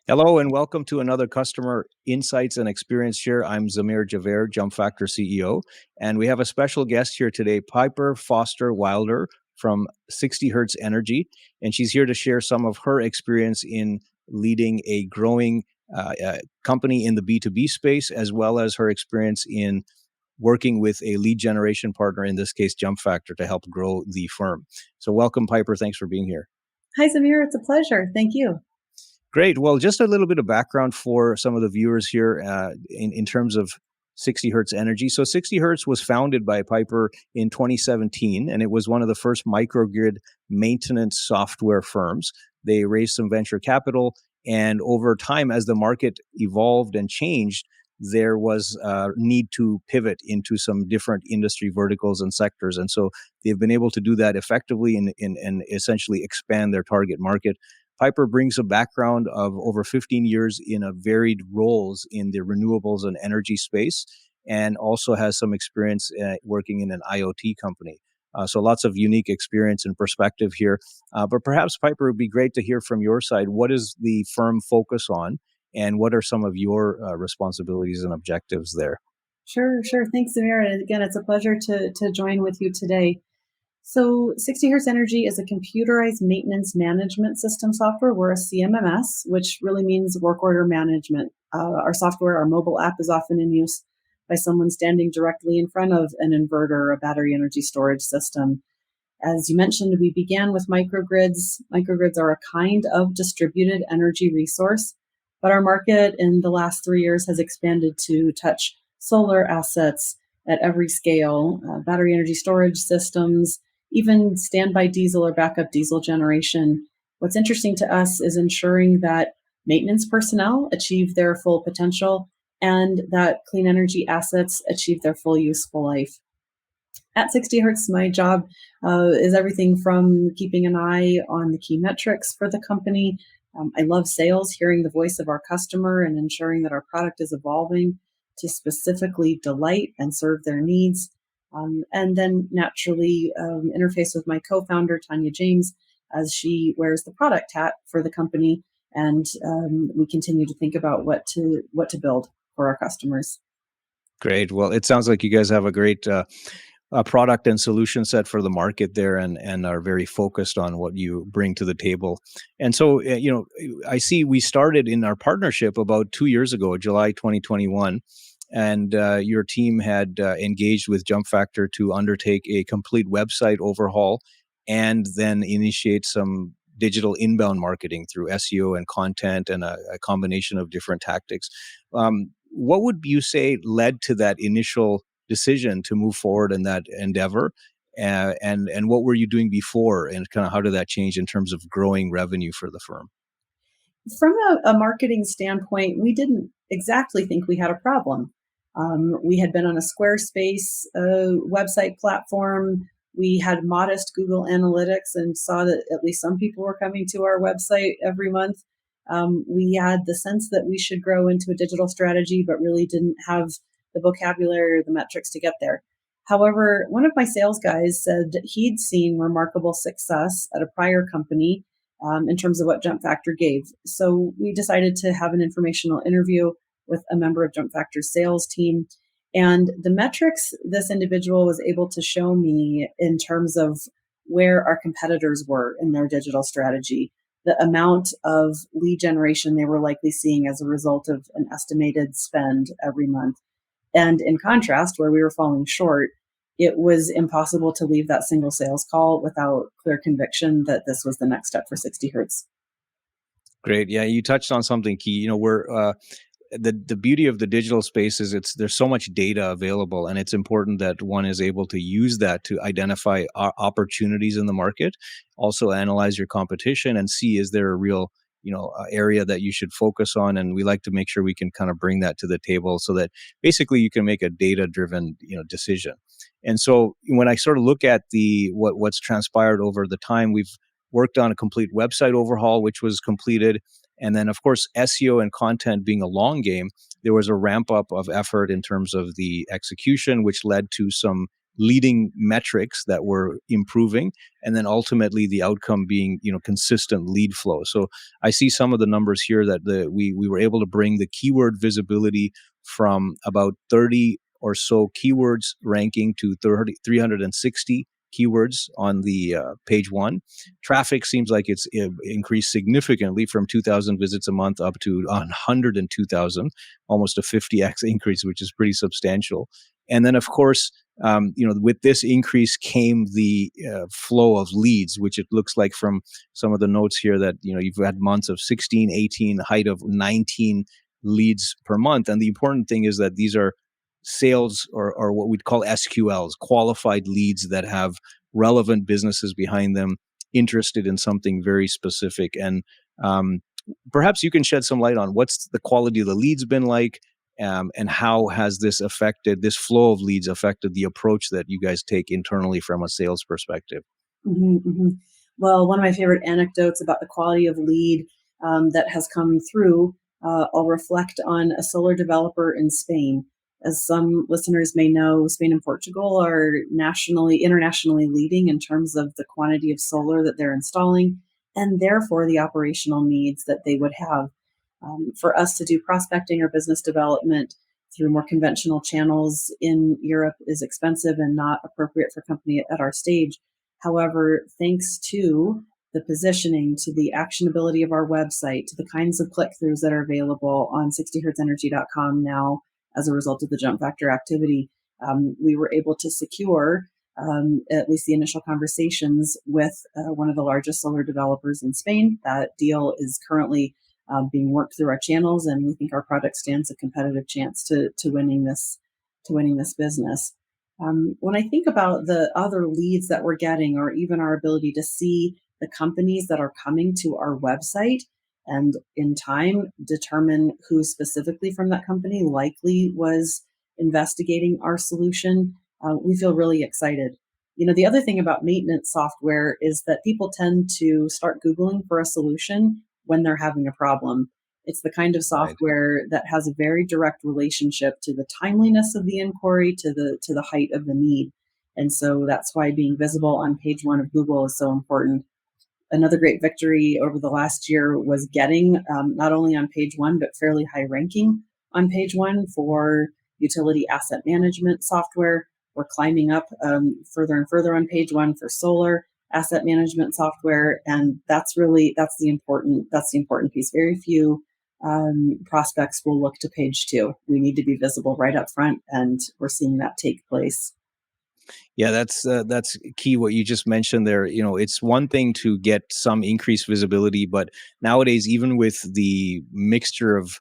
Hello and welcome to another Customer Insights and Experience Share. I'm Zamir Javer, Jumpfactor CEO, and we have a special guest here today, Piper Foster Wilder from 60Hertz Energy, and she's here to share some of her experience in leading a growing company in the B2B space, as well as her experience in working with a lead generation partner, in this case, Jumpfactor, to help grow the firm. So welcome, Piper. Thanks for being here. Hi, Zamir. It's a pleasure. Thank you. Great. Well, just a little bit of background for some of the viewers here in terms of 60Hertz Energy. So 60Hertz was founded by Piper in 2017, and it was one of the first microgrid maintenance software firms. They raised some venture capital, and over time, as the market evolved and changed, there was a need to pivot into some different industry verticals and sectors. And so they've been able to do that effectively and essentially expand their target market. Piper brings a background of over 15 years in a varied roles in the renewables and energy space, and also has some experience working in an IoT company. So lots of unique experience and perspective here. But perhaps, Piper, it would be great to hear from your side. What does the firm focus on, and what are some of your responsibilities and objectives there? Sure. Thanks, Zamir. And again, it's a pleasure to join with you today. So 60Hertz Energy is a computerized maintenance management system software. We're a CMMS, which really means work order management. Our software, our mobile app, is often in use by someone standing directly in front of an inverter or a battery energy storage system. As you mentioned, we began with microgrids. Microgrids are a kind of distributed energy resource, but our market in the last 3 years has expanded to touch solar assets at every scale, battery energy storage systems, even standby diesel or backup diesel generation. What's interesting to us is ensuring that maintenance personnel achieve their full potential and that clean energy assets achieve their full useful life. At 60Hertz, my job is everything from keeping an eye on the key metrics for the company. I love sales, hearing the voice of our customer and ensuring that our product is evolving to specifically delight and serve their needs. And then naturally interface with my co-founder, Tanya James, as she wears the product hat for the company. And we continue to think about what to build for our customers. Great. Well, it sounds like you guys have a great product and solution set for the market there, and are very focused on what you bring to the table. And so, I see we started in our partnership about 2 years ago, July 2021. And your team had engaged with Jumpfactor to undertake a complete website overhaul and then initiate some digital inbound marketing through SEO and content and a combination of different tactics. What would you say led to that initial decision to move forward in that endeavor? And what were you doing before, and kind of how did that change in terms of growing revenue for the firm? From a marketing standpoint, we didn't exactly think we had a problem. We had been on a Squarespace website platform. We had modest Google Analytics and saw that at least some people were coming to our website every month. We had the sense that we should grow into a digital strategy, but really didn't have the vocabulary or the metrics to get there. However, one of my sales guys said he'd seen remarkable success at a prior company in terms of what Jumpfactor gave. So we decided to have an informational interview with a member of Jumpfactor's sales team. And the metrics this individual was able to show me in terms of where our competitors were in their digital strategy, the amount of lead generation they were likely seeing as a result of an estimated spend every month. And in contrast, where we were falling short, it was impossible to leave that single sales call without clear conviction that this was the next step for 60Hertz. Great. Yeah, you touched on something key. We're the beauty of the digital space is there's so much data available, and it's important that one is able to use that to identify opportunities in the market, also analyze your competition and see, is there a real area that you should focus on. And we like to make sure we can kind of bring that to the table so that basically you can make a data driven decision. And so when I sort of look at what's transpired over the time, we've worked on a complete website overhaul, which was completed. And then, of course, SEO and content being a long game, there was a ramp up of effort in terms of the execution, which led to some leading metrics that were improving, and then ultimately the outcome being, consistent lead flow. So I see some of the numbers here that we were able to bring the keyword visibility from about 30 or so keywords ranking to 360 keywords on the page one. Traffic seems like it's increased significantly from 2,000 visits a month up to 102,000, almost a 50x increase, which is pretty substantial. And then, of course, with this increase came the flow of leads, which it looks like from some of the notes here that, you've had months of 16, 18, height of 19 leads per month. And the important thing is that these are sales or what we'd call SQLs, qualified leads that have relevant businesses behind them, interested in something very specific. And perhaps you can shed some light on what's the quality of the leads been like, and how has this flow of leads affected the approach that you guys take internally from a sales perspective? Well, one of my favorite anecdotes about the quality of lead that has come through, I'll reflect on a solar developer in Spain. As some listeners may know, Spain and Portugal are internationally leading in terms of the quantity of solar that they're installing, and therefore the operational needs that they would have. For us to do prospecting or business development through more conventional channels in Europe is expensive and not appropriate for a company at our stage. However, thanks to the positioning, to the actionability of our website, to the kinds of click-throughs that are available on 60hertzenergy.com now as a result of the Jumpfactor activity, we were able to secure at least the initial conversations with one of the largest solar developers in Spain. That deal is currently being worked through our channels, and we think our product stands a competitive chance to winning this business. When I think about the other leads that we're getting, or even our ability to see the companies that are coming to our website and in time determine who specifically from that company likely was investigating our solution, we feel really excited. The other thing about maintenance software is that people tend to start Googling for a solution when they're having a problem. It's the kind of software that has a very direct relationship to the timeliness of the inquiry, to the height of the need. And so that's why being visible on page one of Google is so important. Another great victory over the last year was getting not only on page one, but fairly high ranking on page one the utility asset management software. We're climbing up further and further on page one for solar asset management software, and that's the important piece. Very few prospects will look to page two. We need to be visible right up front, and we're seeing that take place. Yeah, that's key. What you just mentioned there, it's one thing to get some increased visibility, but nowadays, even with the mixture of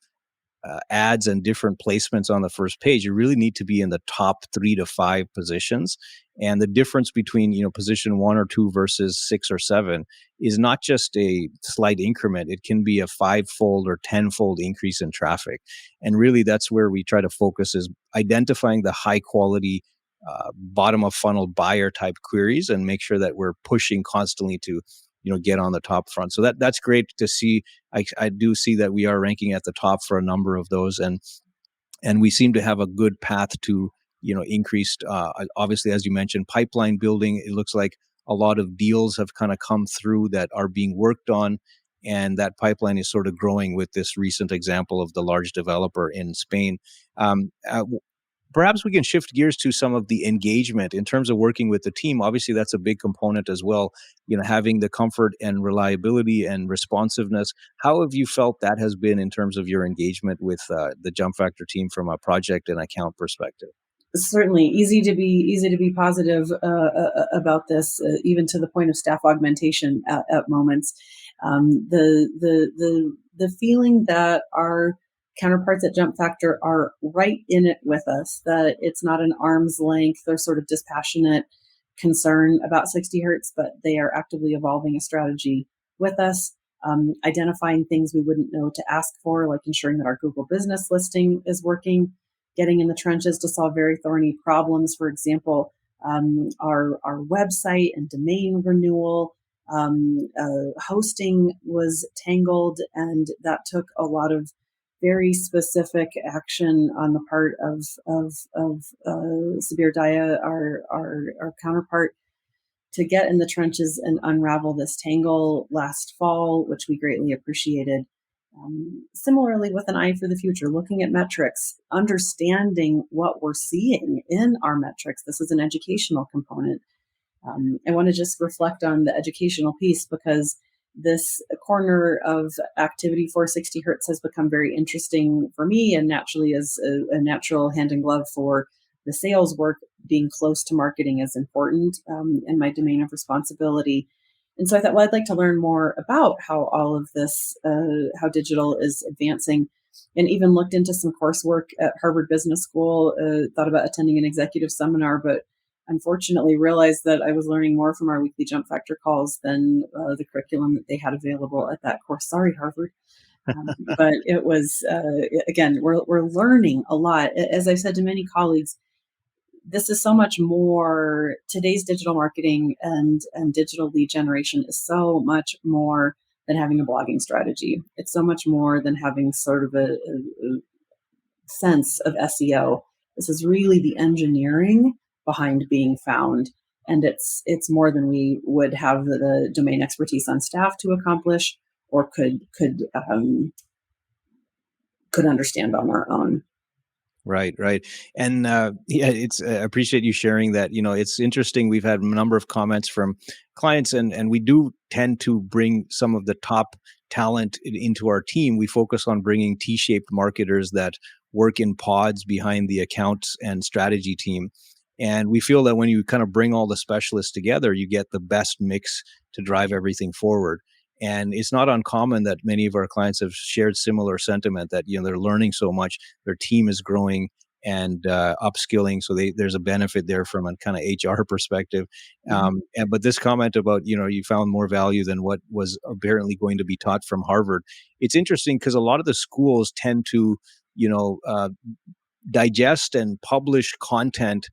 ads and different placements on the first page, you really need to be in the top 3 to 5 positions. And the difference between, position 1 or 2 versus 6 or 7 is not just a slight increment. It can be a 5-fold or 10-fold increase in traffic. And really that's where we try to focus, is identifying the high quality bottom of funnel buyer type queries, and make sure that we're pushing constantly to get on the top front. So that's great to see. I do see that we are ranking at the top for a number of those, and we seem to have a good path to increased. Obviously, as you mentioned, pipeline building. It looks like a lot of deals have kind of come through that are being worked on, and that pipeline is sort of growing with this recent example of the large developer in Spain. Perhaps we can shift gears to some of the engagement in terms of working with the team. Obviously, that's a big component as well, having the comfort and reliability and responsiveness. How have you felt that has been in terms of your engagement with the Jumpfactor team from a project and account perspective? Certainly easy to be positive about this, even to the point of staff augmentation at moments. The feeling that our counterparts at Jumpfactor are right in it with us, that it's not an arm's length or sort of dispassionate concern about 60 Hertz, but they are actively evolving a strategy with us, identifying things we wouldn't know to ask for, like ensuring that our Google business listing is working, getting in the trenches to solve very thorny problems. For example, our website and domain renewal, hosting was tangled, and that took a lot of very specific action on the part of Sabir Daya, our counterpart, to get in the trenches and unravel this tangle last fall, which we greatly appreciated. Similarly, with an eye for the future, looking at metrics, understanding what we're seeing in our metrics. This is an educational component. I want to just reflect on the educational piece because this corner of activity for 60 Hertz has become very interesting for me, and naturally is a natural hand in glove for the sales work. Being close to marketing is important in my domain of responsibility. And so I thought, well, I'd like to learn more about how all of this, how digital is advancing, and even looked into some coursework at Harvard Business School, thought about attending an executive seminar, but unfortunately realized that I was learning more from our weekly Jumpfactor calls than the curriculum that they had available at that course. Sorry, Harvard. But it was, again, we're learning a lot. As I've said to many colleagues, this is so much more. Today's digital marketing and digital lead generation is so much more than having a blogging strategy. It's so much more than having sort of a sense of SEO. This is really the engineering behind being found, and it's more than we would have the domain expertise on staff to accomplish or could understand on our own. Right, right. And yeah, it's I appreciate you sharing that. It's interesting. We've had a number of comments from clients, and we do tend to bring some of the top talent into our team. We focus on bringing T-shaped marketers that work in pods behind the accounts and strategy team. And we feel that when you kind of bring all the specialists together, you get the best mix to drive everything forward. And it's not uncommon that many of our clients have shared similar sentiment that they're learning so much, their team is growing and upskilling, so there's a benefit there from a kind of HR perspective. But this comment about you found more value than what was apparently going to be taught from Harvard. It's interesting because a lot of the schools tend to digest and publish content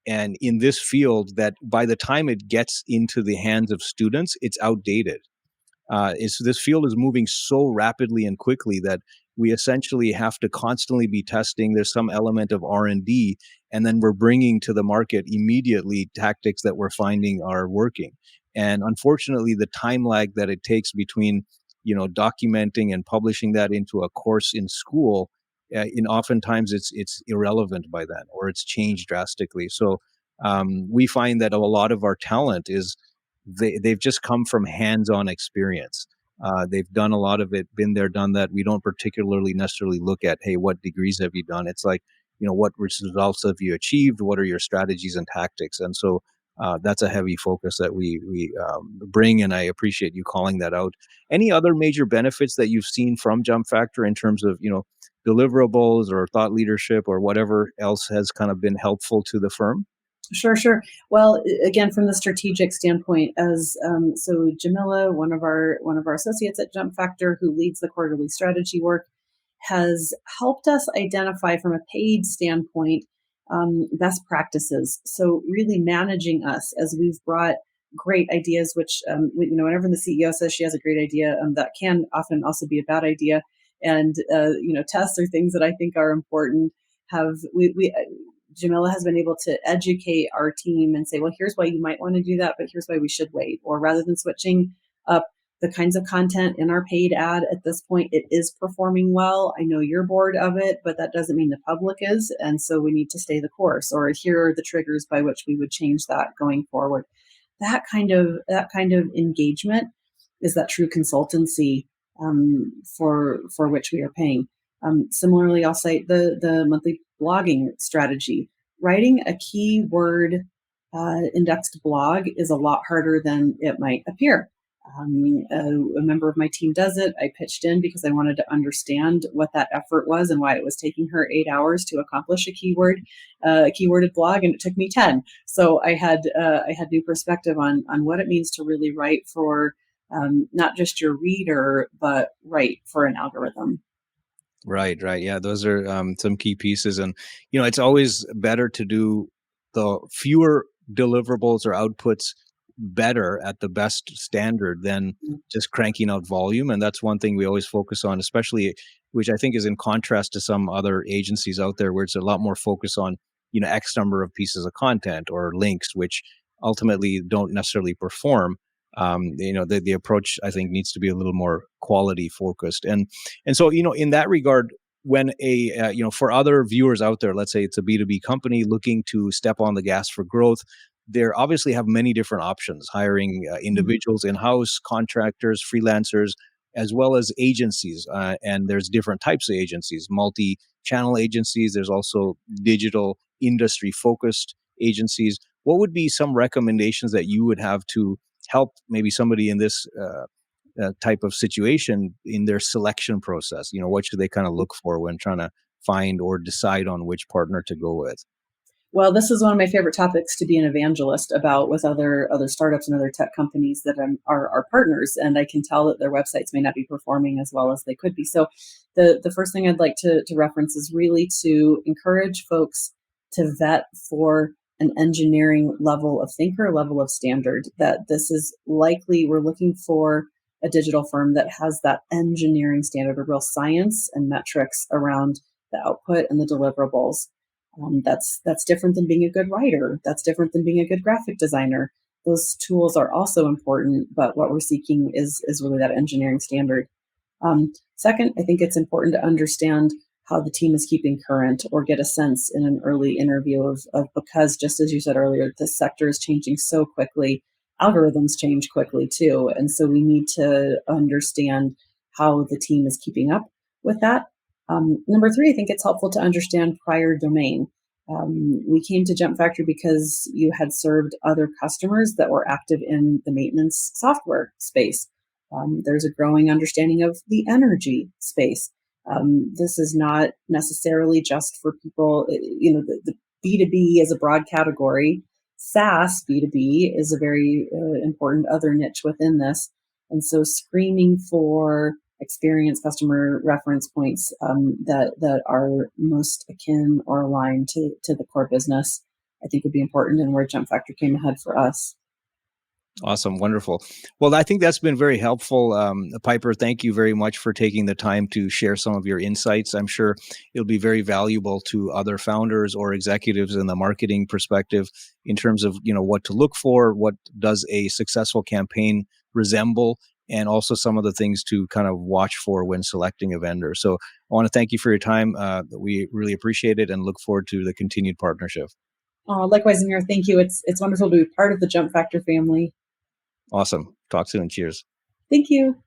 and in this field that by the time it gets into the hands of students, it's outdated. This field is moving so rapidly and quickly that we essentially have to constantly be testing. There's some element of R&D, and then we're bringing to the market immediately tactics that we're finding are working. And unfortunately, the time lag that it takes between documenting and publishing that into a course in school, in oftentimes it's irrelevant by then, or it's changed drastically. So we find that a lot of our talent is they've just come from hands-on experience. They've done a lot of it, been there, done that. We don't particularly necessarily look at, hey, what degrees have you done? It's like, what results have you achieved? What are your strategies and tactics? And so that's a heavy focus that we bring, and I appreciate you calling that out. Any other major benefits that you've seen from Jumpfactor in terms of, deliverables or thought leadership or whatever else has kind of been helpful to the firm? Sure, sure. Well, again, from the strategic standpoint, as so Jamila, one of our associates at Jumpfactor, who leads the quarterly strategy work, has helped us identify from a paid standpoint best practices. So really managing us as we've brought great ideas, which whenever the CEO says she has a great idea, that can often also be a bad idea. And tests are things that I think are important. Jamila has been able to educate our team and say, well, here's why you might want to do that, but here's why we should wait. Or rather than switching up the kinds of content in our paid ad at this point, it is performing well. I know you're bored of it, but that doesn't mean the public is. And so we need to stay the course, or here are the triggers by which we would change that going forward. That kind of engagement is that true consultancy for which we are paying. Similarly, I'll cite the monthly blogging strategy. Writing a keyword indexed blog is a lot harder than it might appear. A member of my team does it. I pitched in because I wanted to understand what that effort was and why it was taking her 8 hours to accomplish a keyworded blog, and it took me 10. So I had new perspective on what it means to really write for not just your reader, but write for an algorithm. Right, right. Yeah, those are some key pieces. And, it's always better to do the fewer deliverables or outputs better at the best standard than just cranking out volume. And that's one thing we always focus on, especially which I think is in contrast to some other agencies out there where it's a lot more focus on, X number of pieces of content or links, which ultimately don't necessarily perform. The approach, I think, needs to be a little more quality focused. And so, in that regard, when for other viewers out there, let's say it's a B2B company looking to step on the gas for growth, they obviously have many different options, hiring individuals in-house, contractors, freelancers, as well as agencies. And there's different types of agencies, multi-channel agencies. There's also digital industry-focused agencies. What would be some recommendations that you would have to help maybe somebody in this type of situation in their selection process? What should they kind of look for when trying to find or decide on which partner to go with? Well, this is one of my favorite topics to be an evangelist about with other startups and other tech companies that are partners, and I can tell that their websites may not be performing as well as they could be. So, the first thing I'd like to reference is really to encourage folks to vet for an engineering level of thinker, level of standard. That this is likely we're looking for a digital firm that has that engineering standard, a real science and metrics around the output and the deliverables. That's different than being a good writer. That's different than being a good graphic designer. Those tools are also important, but what we're seeking is really that engineering standard. Second, I think it's important to understand how the team is keeping current or get a sense in an early interview of because just as you said earlier, the sector is changing so quickly. Algorithms change quickly too. And so we need to understand how the team is keeping up with that. Number three, I think it's helpful to understand prior domain. We came to Jumpfactor because you had served other customers that were active in the maintenance software space. There's a growing understanding of the energy space. This is not necessarily just for people, the B2B is a broad category. SaaS B2B is a very important other niche within this. And so screening for experience customer reference points that are most akin or aligned to the core business, I think would be important, and where Jumpfactor came ahead for us. Awesome. Wonderful. Well, I think that's been very helpful. Piper, thank you very much for taking the time to share some of your insights. I'm sure it'll be very valuable to other founders or executives in the marketing perspective in terms of, what to look for, what does a successful campaign resemble, and also some of the things to kind of watch for when selecting a vendor. So I want to thank you for your time. We really appreciate it and look forward to the continued partnership. Likewise, Amir, thank you. It's wonderful to be part of the Jumpfactor family. Awesome. Talk soon. Cheers. Thank you.